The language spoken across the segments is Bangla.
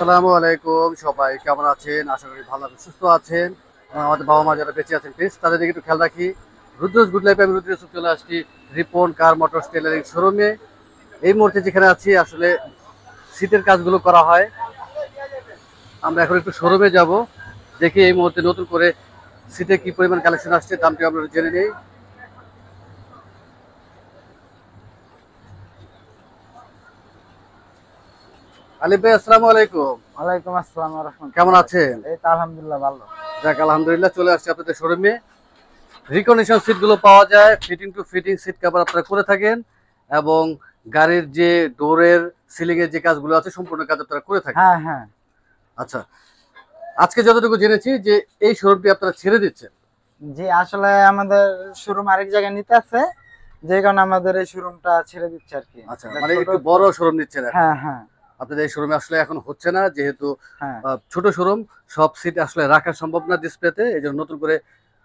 আসসালামু আলাইকুম, সবাই কেমন আছেন? আশা করি ভালো আছেন, সুস্থ আছেন। আমাদের বাবা মা যারা বেঁচে আছেন প্লিজ তাদের দিকে একটু খেয়াল রাখি। রুদ্রস গুড লাইফে আমি রুদ্র ইউসুফ চলে আসছি রিপন কার মোটরস টেলারিং শোরুমে। এই মুহূর্তে যেখানে আছি আসলে সিটের কাজগুলো করা হয়। আমরা এখন একটু শোরুমে যাব, দেখি এই মুহূর্তে নতুন করে সিটে কি পরিমাণ কালেকশন আসছে, দামটি আমরা জেনে নেই। আলিফ ভাই আসসালামু আলাইকুম। ওয়ালাইকুম আসসালাম ওয়া রাহমাতুল্লাহ। কেমন আছেন? এই তো আলহামদুলিল্লাহ ভালো। যাক আলহামদুলিল্লাহ, চলে আসছি আপনাদের শোরুমে। রিকন্ডিশন সিটগুলো পাওয়া যায়, fitting to fitting seat cover আপনারা করে থাকেন এবং গাড়ির যে ডোরের সিলিং এর যে কাজগুলো আছে সম্পূর্ণ কাজ আপনারা করে থাকেন। হ্যাঁ হ্যাঁ। আচ্ছা, আজকে যতটুকু জেনেছি যে এই শোরুমটি আপনারা ছেড়ে দিচ্ছেন। জি, আসলে আমাদের শোরুম আরেক জায়গায় নিতে আছে, যে কারণে আমাদের এই শোরুমটা ছেড়ে দিচ্ছে আর কি। আচ্ছা, মানে একটু বড় শোরুম নিচ্ছেন এখন। হ্যাঁ হ্যাঁ। আপনাদের এই শোরুমে আসলে এখন হচ্ছে না, যেহেতু হ্যাঁ ছোট শোরুম, সব সিট আসলে রাখা সম্ভব না ডিসপ্লেতে, এই জন্য নতুন করে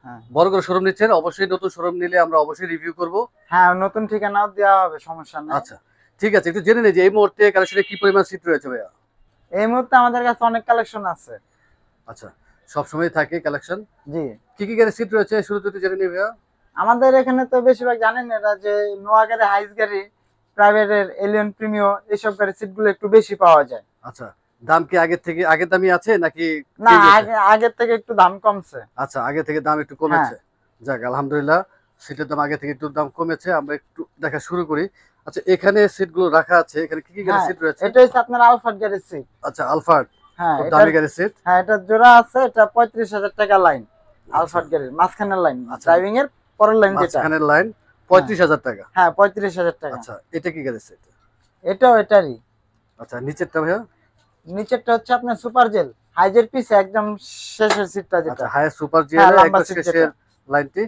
হ্যাঁ। বড় করে শোরুম নিচ্ছেন। অবশ্যই নতুন শোরুম নিলে আমরা অবশ্যই রিভিউ করব। হ্যাঁ, নতুন ঠিকানাও দেওয়া হবে, সমস্যা নেই। আচ্ছা ঠিক আছে, একটু জেনে নিই যে এই মুহূর্তে কালেকশনে কি পরিমাণ সিট রয়েছে ভাইয়া। এই মুহূর্তে আমাদের কাছে অনেক কালেকশন আছে। আচ্ছা, সবসময় থাকে কালেকশন। জি, কি কি গাড়ি সিট রয়েছে শুরুতে একটু জেনে নিই ভাইয়া। আমাদের এখানে তো বেশিরভাগ জানেন এরা যে নোয়া গাড়ি, হাইস গাড়ি, প্রাইভেটের এলিয়ন প্রিমিও, এইসব গাড়ি সিটগুলো একটু বেশি পাওয়া যায়। আচ্ছা, দাম কি আগের দামই আছে নাকি না, change হয়েছে? আগের থেকে একটু দাম কমছে। আচ্ছা, আগে থেকে দাম একটু কমেছে। যাক আলহামদুলিল্লাহ, সিটের দাম আগে থেকে একটু দাম কমেছে। আমরা একটু দেখা শুরু করি। আচ্ছা, এখানে সিটগুলো রাখা আছে, এখানে কি কি গাড়ি হ্যাঁ, সিট রয়েছে? এটা হচ্ছে আপনার আলফার গাড়ির সিট। আচ্ছা, আলফার্ড, হ্যাঁ, খুব দামি গাড়ি সিট। হ্যাঁ, এটা জোড়া আছে, এটা 35,000 টাকা লাইন। আলফার্ড গাড়ির মাঝখানের লাইন, আচ্ছা। ড্রাইভিং এর পরের লাইন যেটা। মাঝখানের লাইন 35,000 টাকা। হ্যাঁ, 35,000 টাকা। আচ্ছা, এটা কি গাড়ি সিট? এটাও এটারই। আচ্ছা, নিচেরটা ভাইয়া? নিচেরটা হচ্ছে আপনার সুপার জেল, হাইজের পিছে একদম শেষের সিটটা যেটা। আচ্ছা, হায়ার সুপার হ্যাঁ, জিএল লম্বা একদম সিট শেষের যেটা। লাইনটি।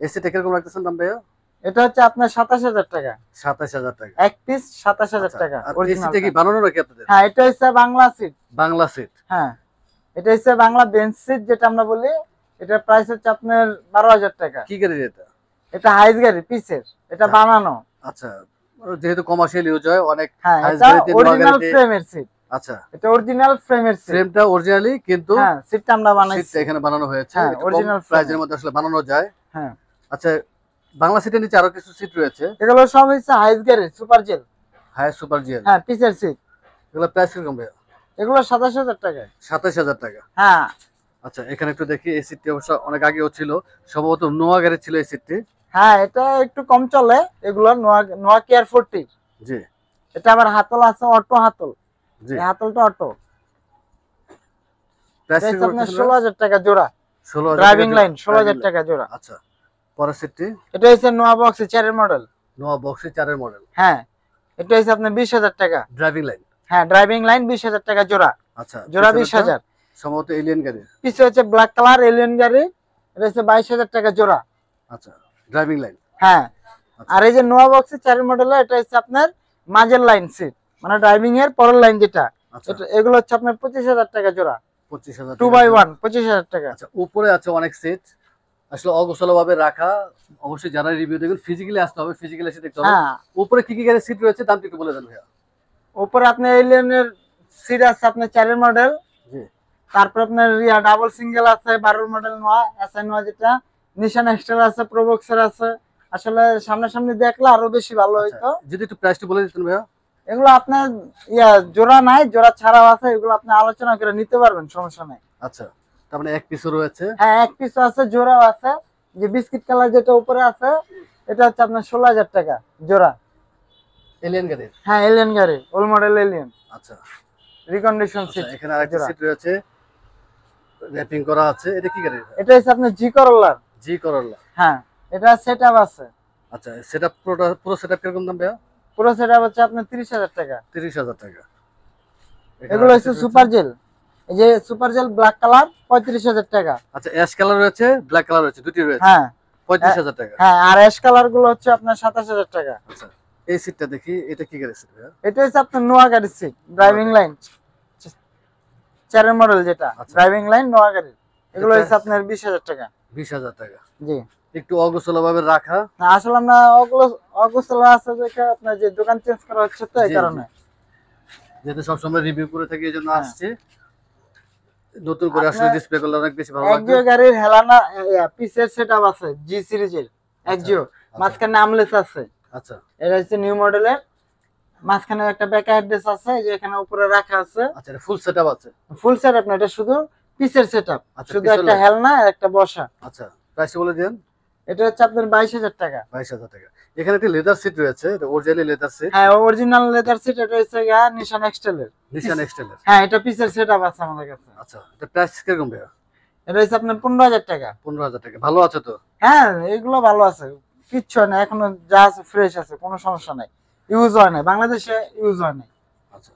এসি কিরকম রাখতেছেন দাম ভাইয়া? এটা হচ্ছে আপনার 27,000 টাকা। 27,000 টাকা। এক পিস 27,000 আচ্ছা, টাকা আর অরিজিনাল। এসিটা কি বানানো নাকি আপনাদের? হ্যাঁ, এটা হচ্ছে বাংলা সিট। বাংলা সিট। হ্যাঁ, এটা হচ্ছে বাংলা বেঞ্চ সিট যেটা আমরা বলি। এটার প্রাইস হচ্ছে আপনার 12,000 টাকা। কি গাড়ি এটা? এটা হাইস গাড়ি পিসের, এটা আচ্ছা। বানানো। আচ্ছা, যেহেতু কমার্শিয়াল ইউজ হয় অনেক হ্যাঁ, হাইস এটা গাড়িতে, নোয়া অরিজিনাল গাড়িতে। ফ্রেমের সিট। আচ্ছা, এটা অরিজিনাল ফ্রেমের সিট। ফ্রেমটা অরিজিনালি, কিন্তু হ্যাঁ, সিটটা আমরা বানাইছি। সিটটা এখানে বানানো হয়েছে। হ্যাঁ, একটু কম অরিজিনাল প্রাইজের মধ্যে আসলে বানানো যায়। হ্যাঁ। আচ্ছা, বাংলা সিটের নিচে আরো কিছু সিট রয়েছে। এগুলো সব হচ্ছে হাইস গাড়ি super GL. Higher super GL. হ্যাঁ, পিসের সিট। এগুলো প্রাইস কিরকম ভাইয়া? এগুলো 27,000 টাকায়। 27,000 টাকা। হ্যাঁ আচ্ছা, এখানে একটু দেখি, এই সিটটি অবশ্য অনেক আগেও ছিল, সম্ভবত নোয়া গাড়ি ছিল এই সিটটি। হ্যাঁ, এটা একটু কম চলে। এগুলো নোয়া নোয়া কেয়ার 40। জি এটা আবার হাতল আছে, অটো হাতল। জি। এই হাতলটা অটো। প্রাইস এটা কিরকম আপনার রাখতেছেন? 16,000 টাকা জোড়া। 16,000 ড্রাইভিং টাকা লাইন জোড়া। 16,000 টাকা জোড়া। আচ্ছা, পরের সিটটি এটা হচ্ছে নোয়া বক্স 4 মডেল। নোয়া বক্সি 4 এর মডেল। হ্যাঁ, এটা হচ্ছে আপনার 20,000 টাকা। Driving line. হ্যাঁ, ড্রাইভিং লাইন 20,000 টাকা জোড়া। আচ্ছা, জোড়া পিছনেরটা 20,000। সম্ভবত এলিয়েন গাড়ি। পিছে হচ্ছে ব্ল্যাক কালার এলিয়ন গাড়ি। এটা হচ্ছে 22,000 টাকা জোড়া। আচ্ছা, ড্রাইভিং লাইন। হ্যাঁ, আচ্ছা। আর এই যে নোয়া বক্স 4 মডেল, এটা হচ্ছে আপনার মাঝের লাইন সিট, মানে ড্রাইভিং এর পরের লাইন যেটা। আচ্ছা, এটা এগুলো হচ্ছে আপনার 25,000 টাকা জোড়া। 25,000 2x1 25,000 টাকা। আচ্ছা, উপরে আছে অনেক সিট আসলে অগোছালো ভাবে রাখা। অবশ্যই যারা রিভিউ দেখবেন ফিজিক্যালি আসতে হবে, ফিজিক্যালি এসে দেখতে হবে। হ্যাঁ, উপরে কি কি গাড়ি সিট রয়েছে দামটা একটু বলে দেন ভাইয়া। উপরে আপনার এলিয়নের সিট আছে আপনার 4 মডেল। জি। তারপর আপনার ডাবল সিঙ্গেল আছে 12 মডেল নোয়া, এসআই নোয়া যেটা। নিশান এক্সট্রা আছে, প্রোবক্সের আছে। আসলে সামনাসামনি দেখলে আরো বেশি ভালো আচ্ছা, হইতো। যদি একটু প্রাইসটা বলে দিতেন ভাইয়া। এগুলো আপনার জোড়া নাই, জোড়া ছাড়াও আছে। এগুলো আপনি আলোচনা করে নিতে পারবেন, সমস্যা নাই। আচ্ছা, তার মানে এক পিসও রয়েছে। হ্যাঁ, এক পিস আছে, জোড়াও আছে। যে বিস্কিট কালার যেটা উপরে আছে, এটা হচ্ছে আপনার 16,000 টাকা জোড়া। এলিয়েন গাড়ির। হ্যাঁ, এলিয়ন গাড়ি, ওল্ড মডেল এলিয়ন, আচ্ছা, রিকন্ডিশন আচ্ছা, সিট। এখানে আরেকটা সিট রয়েছে, র‍্যাপিং করা আছে। এটা কি গাড়ি? এটা হচ্ছে আপনার জি করোলা। জি করোলা। হ্যাঁ, এটা সেটআপ আছে। আচ্ছা, সেটআপ পুরো সেটআপ কিরকম দাম ভাইয়া? পুরো সেটআপ হচ্ছে আপনার 30,000 টাকা। 30,000 টাকা। এগুলো হচ্ছে সুপার জেল। এই যে সুপার জেল ব্ল্যাক কালার 35,000 টাকা। আচ্ছা, অ্যাশ কালার রয়েছে, ব্ল্যাক কালার রয়েছে, দুটি রয়েছে। হ্যাঁ, 35,000 টাকা। হ্যাঁ, আর অ্যাশ কালার গুলো হচ্ছে আপনার 27,000 টাকা। আচ্ছা, এই সিটটা দেখি, এটা কি গাড়ি সিট ভাইয়া? এটা হচ্ছে আপনার নোয়া গাড়ির সিট, ড্রাইভিং লাইন 4 মডেল যেটা। আচ্ছা। ড্রাইভিং লাইন নোয়া গাড়ির। এগুলো এটা হচ্ছে আপনার 20,000 টাকা। 20,000 টাকা। জি। একটু অগোছালো ভাবে রাখা। না, আসলে আমরা অগোছালো আছে দেখে আপনার যে দোকান চেঞ্জ করা হচ্ছে তো এই জি, কারণে। যেহেতু সবসময় রিভিউ করে থাকি এই জন্য হ্যাঁ। আসছে, নতুন করে আসলে আপনার ডিসপ্লে করলে অনেক বেশি ভালো লাগবে। একজিও গাড়ির হেলানা পিসের সেটআপ আছে জি সিরিজের একজিও, মাঝখানে আমলেস আছে। আচ্ছা এটা হচ্ছে নিউ মডেলের, মাঝখানে একটা ব্যাক অ্যাড্রেস আছে, যে এখানে উপরে রাখা আছে। আচ্ছা, এটা ফুল সেটআপ আছে। ফুল সেটআপ না, এটা শুধু পিসের সেটআপ, আচ্ছা, শুধু পিছনে একটা হেলনা আর একটা বসা। আচ্ছা, প্রাইস বলে দেন। এটা হচ্ছে আপনার 22,000 টাকা। 22,000 টাকা। এখানে একটা লেদার সিট রয়েছে, এটা অরিজিনালি লেদার সিট। হ্যাঁ, অরিজিনাল লেদার সিট। এটা হচ্ছে নিশান এক্সটেলের। নিশান এক্সটেলের। হ্যাঁ, এটা পিসের সেটআপ আছে আমাদের কাছে। আচ্ছা, এটা প্রাইস কিরকম ভাইয়া? এটা হচ্ছে আপনার 15,000 টাকা। 15,000 টাকা। ভালো আছে তো? হ্যাঁ, এগুলো ভালো আছে, কিচ্ছু হয় না, এখনো যা আছে ফ্রেশ আছে, কোনো সমস্যা নাই, ইউজ হয় না, বাংলাদেশে ইউজ হয় না। আচ্ছা,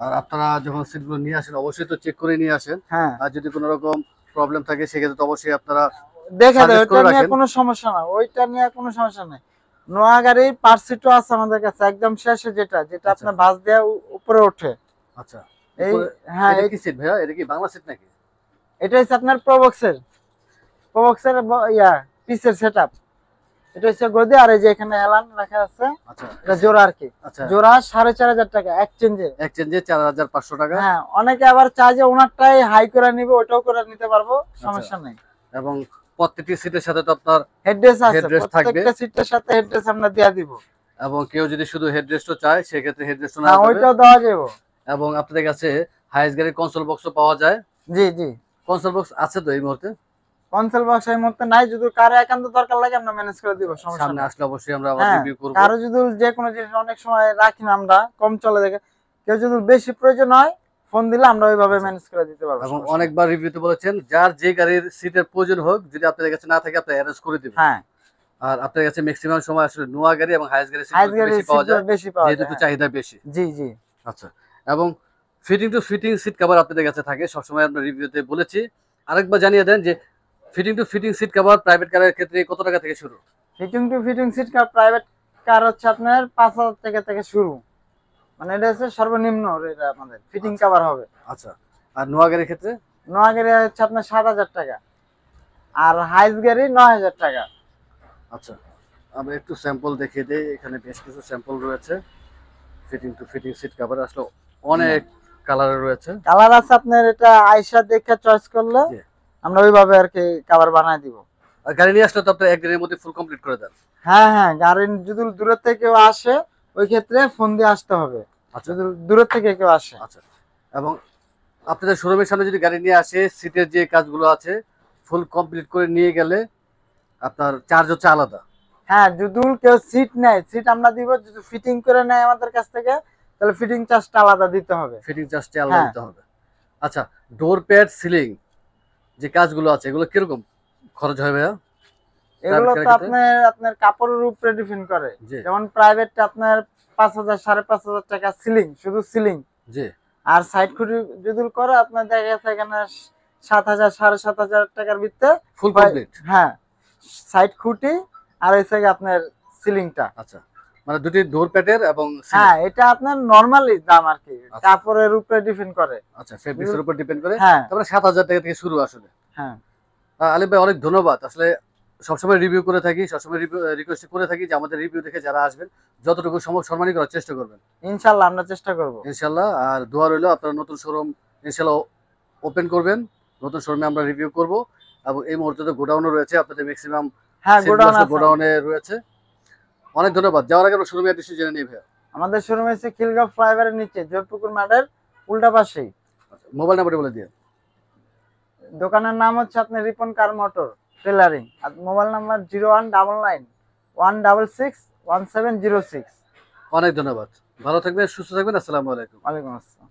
আর আপনারা যখন সিটগুলো নিয়ে আসেন অবশ্যই তো চেক করে নিয়ে আসেন। হ্যাঁ, আর যদি কোনো রকম প্রবলেম থাকে সেক্ষেত্রে তো অবশ্যই আপনারা দেখে দেয়, suggest ওইটা করে নিয়ে রাখেন। কোনো সমস্যা না, ওইটা নিয়ে কোনো সমস্যা নাই। নোয়া গাড়ির পার্সিটও আছে আমাদের কাছে, একদম শেষে যেটা আচ্ছা। আপনার ভাঁজ দেওয়া উপরে ওঠে। আচ্ছা, এই উপরে হ্যাঁ, এটা কি সিট ভাইয়া? এটা কি বাংলা সিট নাকি? এটা হচ্ছে আপনার প্রবক্সের পিসের সেটআপ। এটা হচ্ছে গদি, আর এই যে এখানে এলান রাখা আছে, আচ্ছা, এটা জোড়া আর কি। আচ্ছা, জোড়া 4,500 টাকা এক্সচেঞ্জে। এক্সচেঞ্জে 4,500 টাকা। হ্যাঁ, অনেকে আবার চায় যে ওনারটাই হাই করে নিবে, ওটাও করে নিতে পারবো, সমস্যা নেই। এবং প্রত্যেকটি সিটের সাথে তো আপনার হেডরেস্ট আছে, হেডরেস্ট থাকবে। প্রত্যেকটা সিটের সাথে হেডরেস্ট আমরা দেয়া দিব। এবং কেউ যদি শুধু হেডরেস্টও চায় সেক্ষেত্রে হেডরেস্টও হ্যাঁ, নেওয়া যাবে। ওইটাও দেওয়া যাবে। এবং আপনাদের কাছে হাইস গাড়ির কনসোল বক্সও পাওয়া যায়। জি জি, কনসোল বক্স আছে তো এই মুহূর্তে? কনসোল বক্স এই মুহূর্তে নাই, যদি কারো একান্ত দরকার লাগে আমরা ম্যানেজ করে দিব, সমস্যা সামনে নেই। আসলে অবশ্যই আমরা আবার হ্যাঁ, রিভিউ করব। কারো যদি যে কোনো জিনিস অনেক সময় রাখি না আমরা, কম চলে দেখে, কেউ যদি বেশি প্রয়োজন হয় ফোন দিলে আমরা ওইভাবে ম্যানেজ করে দিতে পারবো, এবং সমস্যা নেই। অনেকবার রিভিউতে বলেছেন যার যে গাড়ির সিটের প্রয়োজন হোক যদি আপনাদের কাছে না থাকে আপনি অ্যারেঞ্জ করে দিবেন। হ্যাঁ, আর আপনাদের কাছে ম্যাক্সিমাম সময় আসলে নোয়া গাড়ি এবং হাইস গাড়ির হাইস সিট গাড়ির বেশি পাওয়া যায়, বেশি পাওয়া যেহেতু যায়, একটু হ্যাঁ। চাহিদা বেশি। জি জি, আচ্ছা, এবং fitting to fitting seat cover আপনাদের কাছে থাকে সবসময়, আমরা রিভিউতে বলেছি। আরেকবার জানিয়ে দেন যে fitting to fitting seat cover private কারের ক্ষেত্রে কত টাকা থেকে শুরু? Fitting to fitting seat car private car হচ্ছে আপনার 5,000 টাকা থেকে শুরু, মানে এটা হচ্ছে সর্বনিম্ন এটা আমাদের ফিটিং কভার হবে। আচ্ছা, আর নোয়া গাড়ির ক্ষেত্রে? নোয়া গাড়ি হচ্ছে আপনার 7,000 টাকা, আর হাইস গাড়ি 9,000 টাকা। আচ্ছা, আমরা একটু স্যাম্পল দেখিয়ে দিই। এখানে বেশ কিছু স্যাম্পল রয়েছে fitting to fitting seat cover, আসলে অনেক কালারের রয়েছে। কালার আছে আপনার, এটা আয়শা দেখে চয়েস করলে জি। আমরা ওইভাবে আর কি কভার বানায় দিব। আর গাড়ি নিয়ে আসলে তো আপনার একদিনের মধ্যে ফুল কমপ্লিট করে দেন। হ্যাঁ হ্যাঁ, গাড়ি যদি দূরের থেকে কেউ আসে ওই ক্ষেত্রে ফোন দিয়ে আসতে হবে, আচ্ছা যদি দূরের থেকে কেউ আসে। আচ্ছা, এবং আপনাদের শোরুমের সামনে যদি গাড়ি নিয়ে আসে সিটের যে কাজগুলো আছে ফুল কমপ্লিট করে নিয়ে গেলে আপনার চার্জ হচ্ছে আলাদা। হ্যাঁ, যদি কেউ সিট নেয়, সিট আমরা দিব, যদি ফিটিং করে নেয় আমাদের কাছ থেকে তাহলে ফিটিং চার্জটা আলাদা দিতে হবে। ফিটিং চার্জটা আলাদা হ্যাঁ। দিতে হবে। আচ্ছা, ডোর প্যাড সিলিং যে কাজগুলো আছে এগুলো কিরকম খরচ হয় ভাইয়া? এগুলো Private তো car আপনার আপনার কাপড়ের উপরে ডিপেন্ড করে। জি যেমন প্রাইভেটটা আপনার 5,000 5,500 টাকা সিলিং, শুধু সিলিং। জি। আর সাইড খুঁটি যদি করে আপনার দেখা গেছে এখানে 7,000 7,500 টাকার ভিতরে ফুল কমপ্লিট। হ্যাঁ, সাইড খুঁটি আর হচ্ছে গিয়ে আপনার সিলিংটা। আচ্ছা, মানে দুটি ডোর প্যাডের এবং ceiling। হ্যাঁ, এটা আপনার নরমালি দাম আর কি, আচ্ছা। কাপড়ের উপরে ডিপেন্ড করে। আচ্ছা, ফেব্রিক্সের উপর ডিপেন্ড করে। হ্যাঁ তারপরে 7,000 টাকা থেকে শুরু আসলে। হ্যাঁ, আলিফ ভাই অনেক ধন্যবাদ। আসলে সবসময় রিভিউ করে থাকি, সবসময় রিকোয়েস্ট করে থাকি যে আমাদের রিভিউ দেখে যারা আসবেন যতটুকু সম্ভব সম্মানই করার চেষ্টা করবেন ইনশাআল্লাহ আমরা চেষ্টা করব। ইনশাল্লাহ। আর দোয়া রইল আপনারা নতুন শোরুম ইনশাল্লাহ ওপেন করবেন, নতুন শোরুমে আমরা রিভিউ করব। এবং এই মুহূর্তে তো গোডাউনও রয়েছে, আপনাদের ম্যাক্সিমাম হ্যাঁ, গোডাউন আছে। গোডাউনে রয়েছে। অনেক ধন্যবাদ। যাওয়ার আগে শোরুমে অ্যাড্রেস জেনে নিই ভাইয়া। আমাদের শোরুম হচ্ছে খিলগাঁও ফ্লাইওভারের নিচে, জয়পুকুর মাঠের উল্টা পাশেই। মোবাইল নাম্বারটা বলে দিয়ে। দোকানের নাম হচ্ছে আপনার রিপন কার মোটর টেলারিং, আর মোবাইল নাম্বার 0199 166 1706। অনেক ধন্যবাদ। ভালো থাকবেন, সুস্থ থাকবেন। আসসালামু আলাইকুম। ওয়ালাইকুম আসসালাম।